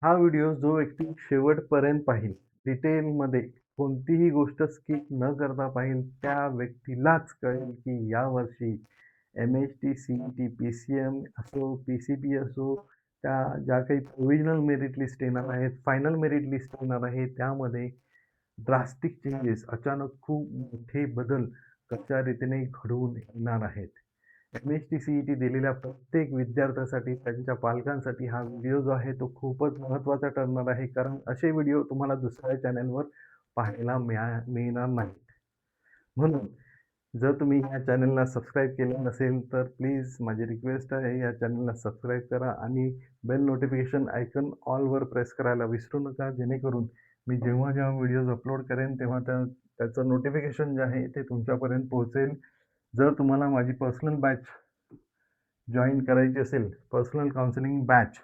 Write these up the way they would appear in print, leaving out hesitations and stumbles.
हा व्हिडिओ जो व्यक्ती शेवटपर्यंत पाहील, डिटेलमध्ये कोणतीही गोष्ट स्किप न करता पाहील, त्या व्यक्तीलाच कळेल की यावर्षी एम-एच-टी, सी-ई-टी, पी-सी-एम असो, पी-सी-बी असो, त्या ज्या काही प्रोव्हिजनल मेरिट लिस्ट येणार आहेत, फायनल मेरिट लिस्ट येणार आहे, त्यामध्ये ड्रास्टिक चेंजेस, अचानक खूप मोठे बदल कशा रीतीने घडवून येणार आहेत. एम-एच-टी, सी-ई-टी दिलेल्या प्रत्येक विद्यार्थ्यासाठी, त्यांच्या पालकांसाठी हा व्हिडिओ जो आहे तो खूपच महत्त्वाचा ठरणार आहे. कारण असे व्हिडिओ तुम्हाला दुसऱ्या चॅनलवर पाहायला मिळणार नाहीत. म्हणून जर तुम्ही या चॅनलला सबस्क्राईब केलं नसेल तर प्लीज माझी रिक्वेस्ट आहे, या चॅनलला सबस्क्राईब करा आणि बेल नोटिफिकेशन आयकॉन ऑलवर प्रेस करायला विसरू नका, जेणेकरून मी जेव्हा व्हिडिओज अपलोड करेन तेव्हा त्याचं नोटिफिकेशन जे आहे ते तुमच्यापर्यंत पोहोचेल. जर तुम्हाला माझी पर्सनल बॅच जॉईन करायची असेल, पर्सनल काउन्सिलिंग बॅच,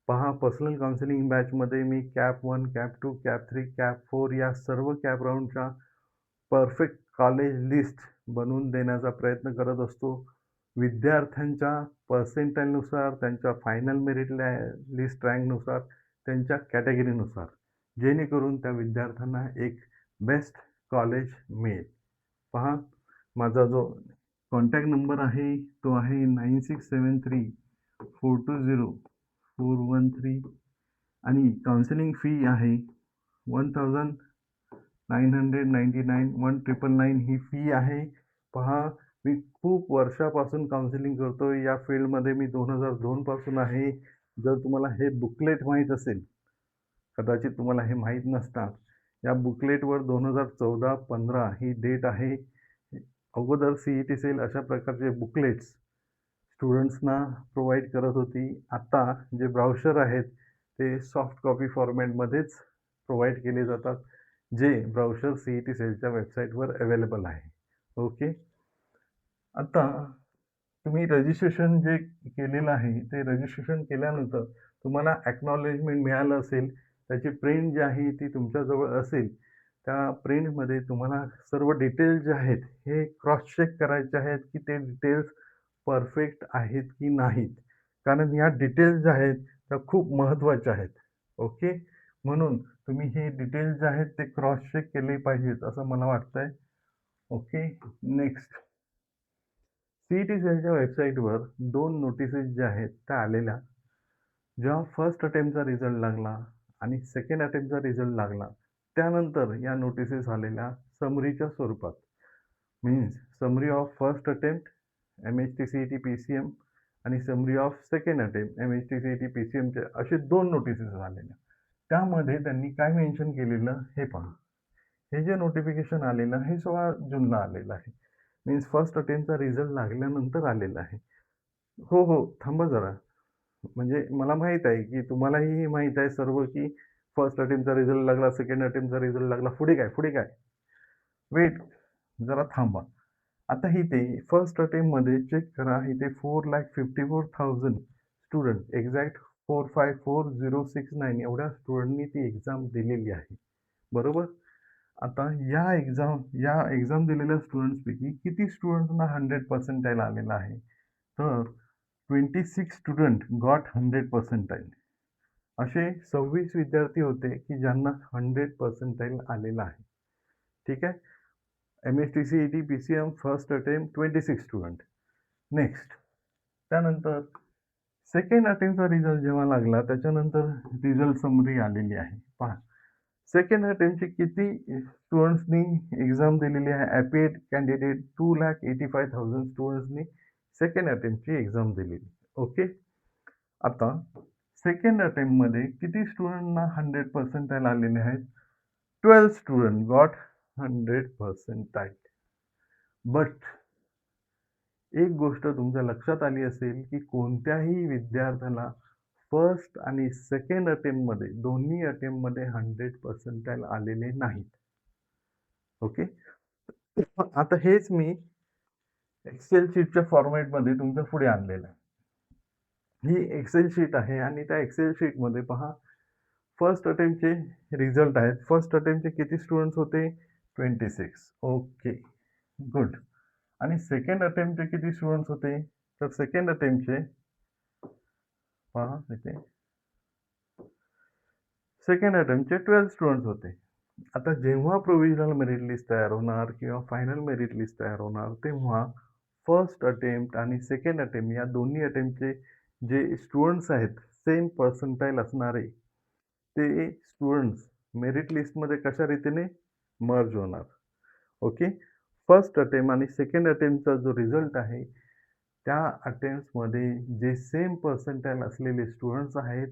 पहा पर्सनल काउन्सिलिंग बॅचमध्ये मी कॅप 1, कॅप 2, कॅप 3, कॅप 4 या सर्व कॅप राऊंडच्या परफेक्ट कॉलेज लिस्ट बनवून देण्याचा प्रयत्न करत असतो. विद्यार्थ्यांच्या पर्सेंटाईलनुसार, त्यांच्या फायनल मेरिट लिस्ट रँकनुसार, त्यांच्या कॅटेगरीनुसार, जेणेकरून त्या विद्यार्थ्यांना एक बेस्ट कॉलेज मिळेल. पहा, माझा जो कॉन्टॅक्ट नंबर आहे तो आहे 9673-420-413 आणि काउन्सिलिंग फी आहे 1999 ही फी आहे. पहा, मी खूप वर्षापासून काउन्सिलिंग करतो या फील्डमध्ये. मी 2002 पासून आहे. जर तुम्हाला हे बुकलेट माहीत असेल, कदाचित तुम्हाला हे माहीत नसणार, या बुकलेटवर 2014-15 ही डेट आहे. अगोदर सी-ई-टी सेल अशा प्रकारचे बुकलेट्स स्टुडंट्सना प्रोव्हाइड करत होती. आता जे ब्राउचर आहेत ते सॉफ्ट कॉपी फॉर्मॅटमध्येच प्रोव्हाइड केले जातात, जे ब्राउचर सी-ई-टी सेलच्या वेबसाईटवर अवेलेबल आहे. ओके. आता तुम्ही रजिस्ट्रेशन जे केलेलं आहे ते रजिस्ट्रेशन केल्यानंतर तुम्हाला ॲक्नॉलेजमेंट मिळालं असेल. त्याची प्रिंट जी आहे ती तुमच्याजवळ असेल. त्या प्रिंटमध्ये तुम्हाला सर्व डिटेल्स जे आहेत हे क्रॉस चेक करायचे आहेत की ते डिटेल्स परफेक्ट आहेत की नाहीत. कारण या डिटेल्स ज्या आहेत त्या खूप महत्त्वाच्या आहेत. ओके. म्हणून तुम्ही हे डिटेल्स जे आहेत ते क्रॉस चेक केले पाहिजेत असं मला वाटतंय. ओके. नेक्स्ट, सी-ई-टी सेलच्या वेबसाईटवर 2 नोटिसेस ज्या आहेत त्या आलेल्या. जेव्हा फर्स्ट अटेम्प्टचा रिझल्ट लागला आणि सेकंड अटेम्प्टचा रिझल्ट लागला, त्यानंतर या नोटिसेस आलेल्या समरीच्या स्वरूपात. Means summary of first attempt MHT, CET, PCM आणि summary of second attempt MHT, CET, पी-सी-एमचे असे 2 नोटिसेस आलेल्या. त्यामध्ये त्यांनी काय मेन्शन केलेलं हे पहा. हे जे नोटिफिकेशन आलेलं हे 16 जूनला आलेलं आहे. मीन्स फर्स्ट अटेम्प्टचा रिझल्ट लागल्यानंतर आलेला आहे. हो, हो. थांबा जरा. म्हणजे मला माहीत आहे, की तुम्हालाही माहीत आहे सर्व, की फर्स्ट अटेम्प्टचा रिझल्ट लागला, सेकंड अटेम्प्टचा रिझल्ट लागला. पुढे काय, पुढे काय? वेट, जरा थांबा. आता इथे फर्स्ट अटेम्प्टमध्ये चेक करा. इथे 4,54,000 स्टुडंट, एक्झॅक्ट 454,069 एवढ्या स्टुडंटनी ती एक्झाम दिलेली आहे. बरोबर? आता या एक्झाम दिलेल्या स्टुडंट्सपैकी किती स्टुडंट्सना 100 पर्सेंटाईल आलेला आहे? तर 26 स्टुडंट गॉट 100 पर्सेंटाईल. असे 26 विद्यार्थी होते की ज्यांना 100 पर्सेंटाईल आलेला आहे. ठीक आहे. M-H-T, CET, P-C-M first attempt 26 student. Next, त्यानंतर सेकंड अटेम्प्टचा रिझल्ट जेव्हा लागला त्याच्यानंतर रिझल्ट समरी आलेली आहे. पहा, सेकंड अटेम्प्टचे किती स्टुडंट्सनी एक्झाम दिलेली आहे. ॲपिएट कॅन्डिडेट 2,85,000 स्टुडंट्सनी सेकंड अटेम्प्टची एक्झाम दिलेली. ओके. आता सेकंड अटेम्प्टमध्ये किती स्टुडंटना 100 पर्सेंटाईल आलेले आहेत? 12 स्टुडंट गॉट 100 पर्सेंटाईल. बट एक गोष्ट तुमच्या लक्षात आली असेल, की कोणत्याही विद्यार्थ्याला फर्स्ट आणि सेकंड अटेम्प्टमध्ये दोन्ही अटेम्प्टमध्ये 100 पर्सेंटाईल आलेले नाहीत. ओके. आता हेच मी एक्सेल शीटच्या फॉर्मॅटमध्ये तुमच्या पुढे आणलेलं आहे. ही एक्सेल शीट आहे आणि त्या एक्सेल शीटमध्ये पहा, फर्स्ट अटेम्प्टचे रिझल्ट आहेत. फर्स्ट अटेम्प्टचे किती स्टुडंट्स होते? 26. Okay, good. आणि सेकंड अटेम्प्टचे किती स्टुडंट्स होते? तर सेकंड अटेम्प्टचे पहा इथे सेकंड अटेम्प्टचे 12 स्टुडंट्स होते. आता जेव्हा प्रोव्हिजनल मेरिट लिस्ट तयार होणार किंवा फायनल मेरिट लिस्ट तयार होणार, तेव्हा फर्स्ट अटेम्प्ट आणि सेकंड अटेम्प्ट या दोन्ही अटेम्प्टचे जे स्टुडंट्स आहेत, सेम पर्सेंटाइल असणारे, ते स्टुडंट्स मेरिट लिस्टमध्ये कशा रीतीने मर्ज होणार. ओके. फर्स्ट अटेम्प्ट आणि सेकंड अटेम्प्टचा जो रिझल्ट आहे, त्या अटेम्प्ट्समध्ये जे सेम पर्सेंटाइल असलेले स्टुडंट्स आहेत,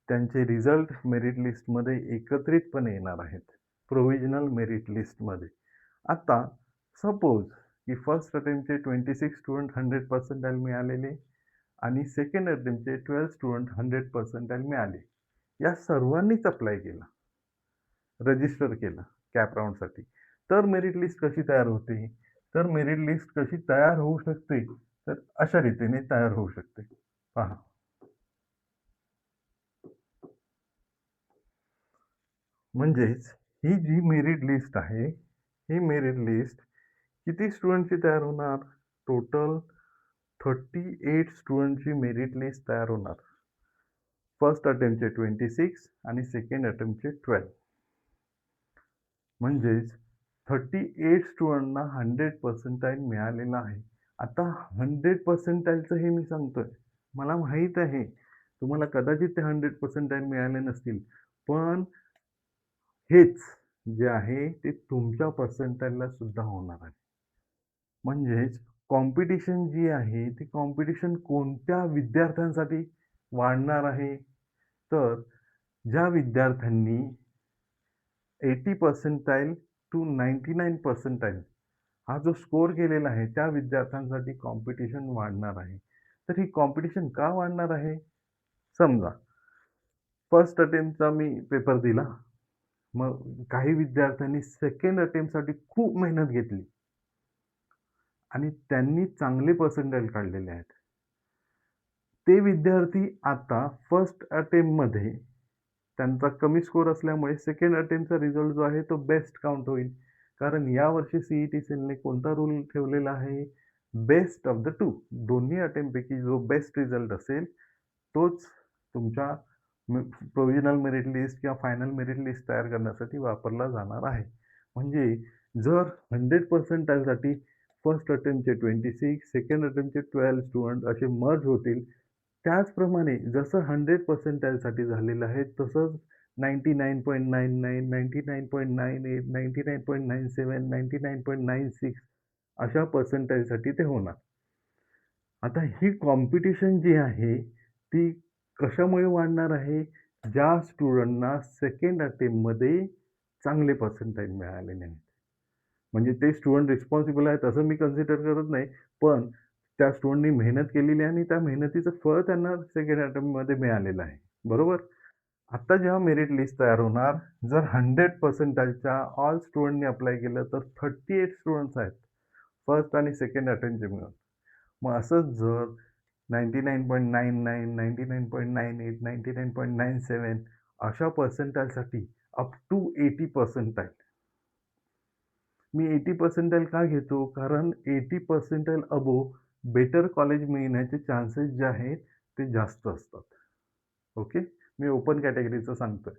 त्यांचे रिझल्ट मेरिट लिस्टमध्ये एकत्रितपणे येणार आहेत, प्रोव्हिजनल मेरिट लिस्टमध्ये. आता सपोज की फर्स्ट अटेम्प्टचे 26 स्टुडंट 100 पर्सेंटाइल मिळालेले आणि सेकंड अटेम्प्टचे 12 स्टुडंट 100 पर्सेंटाइल मिळाले. या सर्वांनीच अप्लाय केला, रजिस्टर केलं कॅप राउंडसाठी. तर मेरिट लिस्ट कशी तयार होते? तर मेरिट लिस्ट कशी तयार होऊ शकते? तर अशा रीतीने तयार होऊ शकते. पहा. म्हणजेच ही जी मेरिट लिस्ट आहे, ही मेरिट लिस्ट किती स्टुडंटची तयार होणार? टोटल 38 स्टुडंटची मेरिट लिस्ट तयार होणार. फर्स्ट अटेम्प्टचे 26 आणि सेकंड अटेम्प्टचे 12. म्हणजेच 38 स्टुडंटना 100 पर्सेंटाइल मिळालेला आहे. आता 100 पर्सेंटाइलचं हे मी सांगतोय. मला माहीत आहे, तुम्हाला कदाचित ते 100 पर्सेंटाइल मिळाले नसतील. पण हेच जे आहे ते तुमच्या पर्सेंटाइलला सुद्धा होणार आहे. म्हणजेच कॉम्पिटिशन जी आहे, ती कॉम्पिटिशन कोणत्या विद्यार्थ्यांसाठी वाढणार आहे? तर ज्या विद्यार्थ्यांनी 80 पर्सेंटाइल टू 99 पर्सेंटाइल हा जो स्कोर केलेला आहे, त्या विद्यार्थ्यांसाठी कॉम्पिटिशन वाढणार आहे. तर ही कॉम्पिटिशन का वाढणार आहे? समजा फर्स्ट अटेम्प्टचा मी पेपर दिला. मग काही विद्यार्थ्यांनी सेकंड अटेम्प्टसाठी खूप मेहनत घेतली आणि त्यांनी चांगले पर्सेंटाइल काढलेले आहेत. ते विद्यार्थी आता फर्स्ट अटेम्प्टमध्ये त्यांचा कमी स्कोर असल्यामुळे सेकंड अटेम्प्टचा रिझल्ट जो आहे तो बेस्ट काउंट होईल. कारण यावर्षी सीईटी सेलने कोणता रूल ठेवलेला आहे? Best of the two. दोन्ही अटेम्प्टपैकी जो बेस्ट रिझल्ट असेल, तोच तुमच्या प्रोव्हिजनल मेरिट लिस्ट किंवा फायनल मेरिट लिस्ट तयार करण्यासाठी वापरला जाणार आहे. म्हणजे जर 100 पर्सेंटाइलसाठी फर्स्ट अटेम्प्टचे 26, सेकंड अटेम्प्टचे 12 स्टुडंट असे मर्ज होतील. त्याचप्रमाणे जसं 100 पर्सेंटाइलसाठी झालेलं आहे, तसंच 99.99, 99.98, 99.97, 99.96 अशा पर्सेंटाइलसाठी ते होणार. आता ही कॉम्पिटिशन जी आहे, ती कशामुळे वाढणार आहे? ज्या स्टुडंटना सेकंड अटेम्प्टमध्ये चांगले पर्सेंटाइल मिळालेले आहेत. म्हणजे ते स्टुडंट रिस्पॉन्सिबल आहेत असं मी कन्सिडर करत नाही. पण त्या स्टुडंटनी मेहनत केलेली आहे आणि त्या मेहनतीचं फळ त्यांना सेकंड अटेम्प्टमध्ये मिळालेलं आहे. बरोबर? आता जेव्हा मेरिट लिस्ट तयार होणार, जर 100 पर्सेंटाइलच्या ऑल स्टुडंटनी अप्लाय केलं तर 38 स्टुडंट्स आहेत. फर्स्ट आणि सेकंड अटेम्प्टचे मिळून. मग असंच जर 99.99, 99.98, 99.97 अशा पर्सेंटाइलसाठी अप टू 80 पर्सेंटाइल. मी 80 पर्सेंटाइल का घेतो? कारण 80 पर्सेंटाइल अबोव्ह बेटर कॉलेज मिळण्याचे चान्सेस जे आहेत ते जास्त असतात. ओके. मी ओपन कॅटेगरीचं सांगतोय.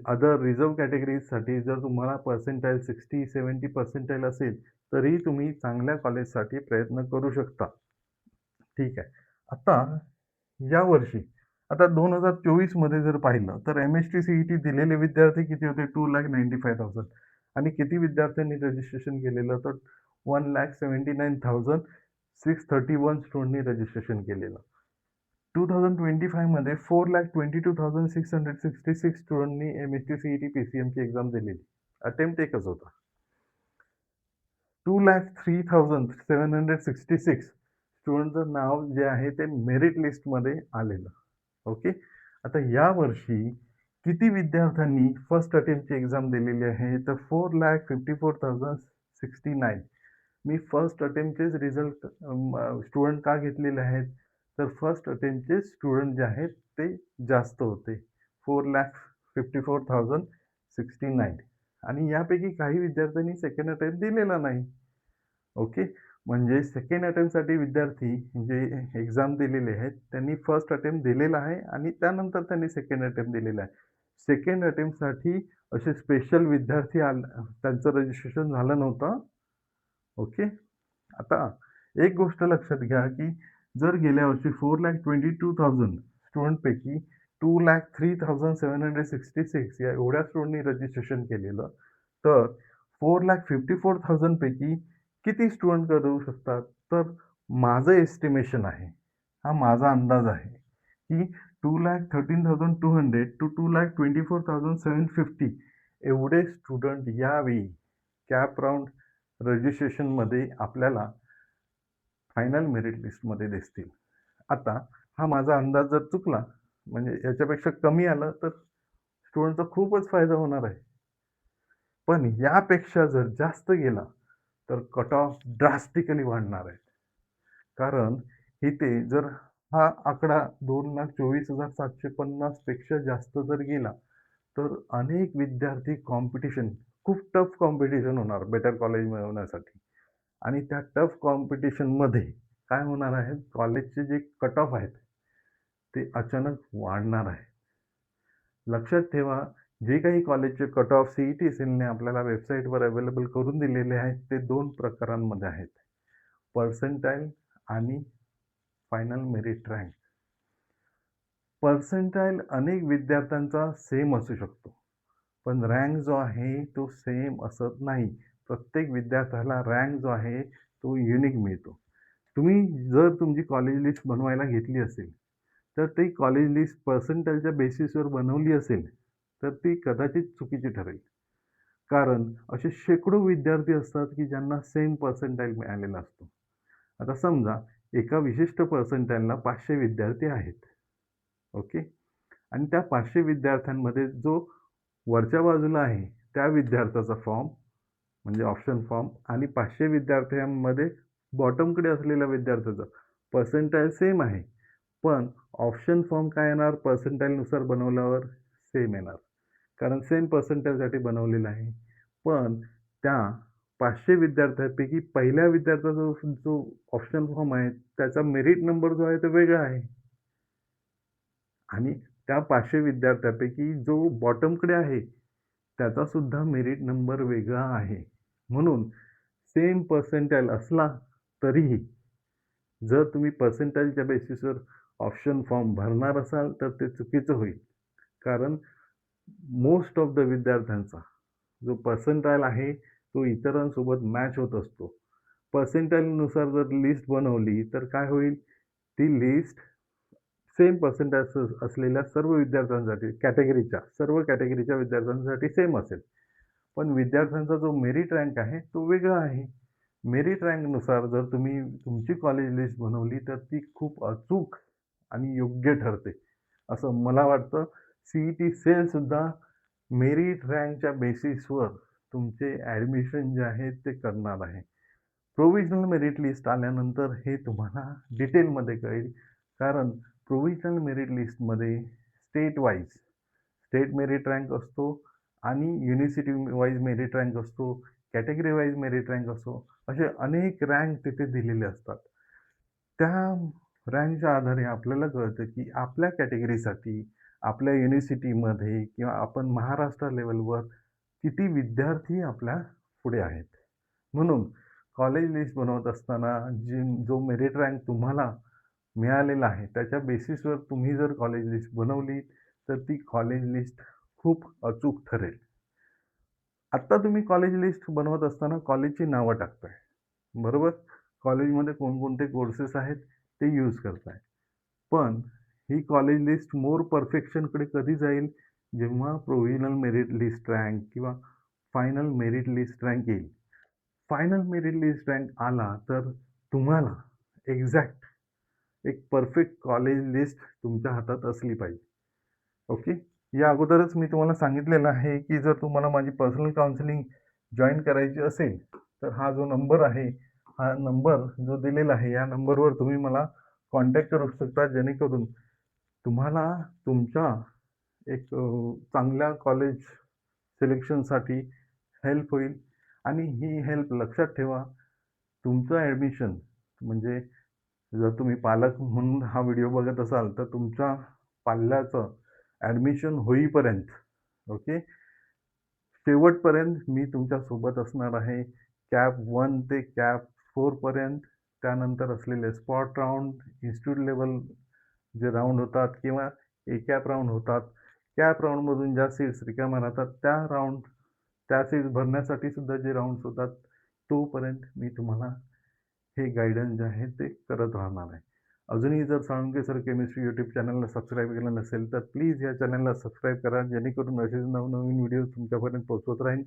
अदर रिझर्व्ह कॅटेगरीजसाठी जर तुम्हाला पर्सेंटाइल 60-70 पर्सेंटाइल असेल, तरीही तुम्ही चांगल्या कॉलेजसाठी प्रयत्न करू शकता. ठीक आहे. आता यावर्षी आता 2024 मध्ये जर पाहिलं तर एम-एस-टी सी-ई-टी दिलेले विद्यार्थी किती होते? 2,95,000 आणि किती विद्यार्थ्यांनी रजिस्ट्रेशन केलेलं? तर 1,79,631 स्टुडंटनी रजिस्ट्रेशन केलेलं. 2025 मध्ये 4,22,666 स्टुडंटनी एम-एस-टी सी-ई-टी पी-सी-एमची एक्झाम दिलेली. अटेम्प्ट एकच होता. 2,03,766 स्टुडंटचं नाव जे आहे ते मेरिट लिस्टमध्ये आलेलं. ओके. आता यावर्षी किती विद्यार्थ्यांनी फर्स्ट अटेम्प्टची एक्झाम दिलेली आहे? तर 4,54,069. मी फर्स्ट अटेम्प्टचेच रिझल्ट स्टुडंट का घेतलेले आहेत? तर फर्स्ट अटेम्प्टचे स्टुडंट जे आहेत ते जास्त होते. 4,54,069 आणि यापैकी काही विद्यार्थ्यांनी सेकंड अटेम्प्ट दिलेला नाही. ओके. म्हणजे सेकंड अटेम्प्टसाठी विद्यार्थी जे एक्झाम दिलेले आहेत, त्यांनी फर्स्ट अटेम्प्ट दिलेला आहे आणि त्यानंतर त्यांनी सेकंड अटेम्प्ट दिलेला आहे. सेकंड अटेम्प्टसाठी असे स्पेशल विद्यार्थी त्यांचं रजिस्ट्रेशन झालं नव्हतं. ओके. आता एक गोष्ट लक्षात घ्या, की जर गेल्या वर्षी 4,22,000 स्टुडंटपैकी 2,03,766 या एवढ्या स्टुडंटनी रजिस्ट्रेशन केलेलं, तर 4,54,000 पैकी किती स्टुडंट करू शकतात? तर माझं एस्टिमेशन आहे, हा माझा अंदाज आहे, की 2,13,200 टू 2,24,750 एवढे स्टुडंट यावेळी कॅप राउंड रजिस्ट्रेशनमध्ये आपल्याला फायनल मेरिट लिस्टमध्ये दिसतील. आता हा माझा अंदाज जर चुकला, म्हणजे याच्यापेक्षा कमी आलं, तर स्टुडंटचा खूपच फायदा होणार आहे. पण यापेक्षा जर जास्त गेला, तर कट ऑफ ड्रास्टिकली वाढणार आहे. कारण इथे जर हा आकडा 2,24,750 पेक्षा जास्त जर गेला, तर अनेक विद्यार्थी खूप टफ कॉम्पिटिशन होणार बेटर कॉलेज मिळवण्यासाठी. आणि त्या टफ कॉम्पिटिशनमध्ये काय होणार आहे, कॉलेजचे जे कट ऑफ आहेत, ते अचानक वाढणार आहे. लक्षात ठेवा, जे काही कॉलेजचे कट ऑफ सी-ई-टी सेलने आपल्याला वेबसाईटवर अवेलेबल करून दिलेले आहेत, ते 2 प्रकारांमध्ये आहेत. पर्सेंटाईल आणि फायनल मेरिट रँक. पर्सेंटाईल अनेक विद्यार्थ्यांचा सेम असू शकतो. पण रँक जो आहे तो सेम असत नाही. प्रत्येक विद्यार्थ्याला रँक जो आहे तो युनिक मिळतो. तुम्ही जर तुमची कॉलेज लिस्ट बनवायला घेतली असेल, तर ती कॉलेज लिस्ट पर्सेंटाईलच्या बेसिसवर बनवली असेल, तर ती कदाचित चुकीची ठरेल. कारण असे शेकडो विद्यार्थी असतात, की ज्यांना सेम पर्सेंटाईल मिळालेला असतो. आता समजा एका विशिष्ट पर्सेंटाईलला 500 विद्यार्थी आहेत. ओके. आणि त्या 500 विद्यार्थ्यांमध्ये जो वरच्या बाजूला आहे, त्या विद्यार्थ्याचा फॉर्म म्हणजे ऑप्शन फॉर्म आणि 500 विद्यार्थ्यांमध्ये बॉटमकडे असलेल्या विद्यार्थ्याचा पर्सेंटाईल सेम आहे. पण ऑप्शन फॉर्म काय येणार? पर्सेंटाईलनुसार बनवल्यावर सेम येणार. कारण सेम पर्सेंटाईलसाठी बनवलेलं आहे. पण त्या 500 विद्यार्थ्यांपैकी पहिल्या विद्यार्थ्याचा जो ऑप्शन फॉर्म आहे, त्याचा मेरिट नंबर जो आहे तो वेगळा आहे. आणि त्या 500 विद्यार्थ्यांपैकी जो बॉटमकडे आहे, त्याचा सुद्धा मेरिट नंबर वेगळा आहे. म्हणून सेम पर्सेंटाईल असला तरीही जर तुम्ही पर्सेंटाईलच्या बेसिसवर ऑप्शन फॉर्म भरणार असाल, तर ते चुकीचं होईल. कारण मोस्ट ऑफ द विद्यार्थ्यांचा जो पर्सेंटाईल आहे, तो इतरांसोबत मॅच होत असतो. पर्सेंटाईलनुसार जर लिस्ट बनवली, तर काय होईल? ती लिस्ट सेम पर्सेंटाईल असलेल्या सर्व विद्यार्थ्यांसाठी सर्व कॅटेगरीच्या विद्यार्थ्यांसाठी सेम असेल. पण विद्यार्थ्यांचा जो मेरिट रँक आहे, तो वेगळा आहे. मेरिट रँकनुसार जर तुम्ही तुमची कॉलेज लिस्ट बनवली, तर ती खूप अचूक आणि योग्य ठरते, असं मला वाटतं. सी-ई-टी सेलसुद्धा मेरिट रँकच्या बेसिसवर तुमचे ॲडमिशन जे आहे ते करणार आहे. प्रोव्हिजनल मेरिट लिस्ट आल्यानंतर हे तुम्हाला डिटेलमध्ये कळेल. कारण प्रोव्हिजनल मेरिट लिस्टमध्ये स्टेट मेरिट रँक असतो आणि युनिव्हर्सिटी वाईज मेरिट रँक असतो, कॅटेगरी वाईज मेरिट रँक असतो. असे अनेक रँक तिथे दिलेले असतात. त्या रँकच्या आधारे आपल्याला कळतं, की आपल्या कॅटेगरीसाठी आपल्या युनिव्हर्सिटीमध्ये किंवा आपण महाराष्ट्र लेव्हलवर किती विद्यार्थी आपल्या पुढे आहेत. म्हणून कॉलेज लिस्ट बनवत असताना जो मेरिट रँक तुम्हाला मिळालेला आहे, त्याच्या बेसिसवर तुम्ही जर कॉलेज लिस्ट बनवली, तर ती कॉलेज लिस्ट खूप अचूक ठरेल. आत्ता तुम्ही कॉलेज लिस्ट बनवत असताना कॉलेजची नावं टाकताय, बरोबर? कॉलेजमध्ये कोणकोणते कोर्सेस आहेत ते यूज करताय. पण ही कॉलेज लिस्ट मोर परफेक्शनकडे कधी जाईल? जेव्हा प्रोव्हिजनल मेरिट लिस्ट रँक किंवा फायनल मेरिट लिस्ट रँक येईल. फायनल मेरिट लिस्ट रँक आला तर तुम्हाला एक्झॅक्ट एक परफेक्ट कॉलेज लिस्ट तुमच्या हातात असली पाहिजे. ओके. या अगोदरच मी तुम्हाला सांगितलेलं आहे, की जर तुम्हाला माझी पर्सनल काउन्सिलिंग जॉइन करायची असेल, तर हा जो नंबर आहे, हा नंबर जो दिलेला आहे, या नंबरवर तुम्ही मला कॉन्टॅक्ट करू शकता. जेणेकरून तुम्हाला तुमच्या एक चांगल्या कॉलेज सिलेक्शनसाठी हेल्प होईल. आणि ही हेल्प लक्षात ठेवा, तुमचं ॲडमिशन म्हणजे जर तुम्ही पालक म्हणून हा व्हिडिओ बघत असाल, तर तुमच्या पाल्याचं ॲडमिशन होईपर्यंत ओके. शेवटपर्यंत मी तुमच्या सोबत असणार आहे. कॅप 1 ते कॅप 4 पर्यंत. त्यानंतर असलेले स्पॉट राउंड, इन्स्टिट्यूट लेव्हल जे राउंड होतात किंवा ए-कॅप राउंड होतात. कॅप राउंडमधून ज्या सीट्स रिकाम्या राहतात त्या सीट्स भरण्यासाठी सुद्धा जे राउंड्स होतात, तोपर्यंत मी तुम्हाला हे गाईडन्स जे आहे ते करत राहणार आहे. अजूनही जर साळुंखे सर केमिस्ट्री यूट्यूब चॅनलला सबस्क्राईब केलं नसेल, तर प्लीज या चॅनलला सबस्क्राईब करा, जेणेकरून असेच नवनवीन व्हिडिओज तुमच्यापर्यंत पोहोचवत राहीन.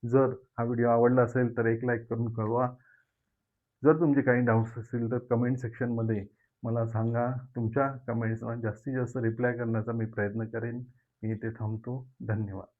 जर हा व्हिडिओ आवडला असेल तर एक लाईक करून कळवा. जर तुमचे काही डाऊट्स असतील तर कमेंट सेक्शनमध्ये मला सांगा. तुमच्या कमेंट्सना जास्तीत जास्त रिप्लाय करण्याचा मी प्रयत्न करेन. मी इथे थांबतो. धन्यवाद.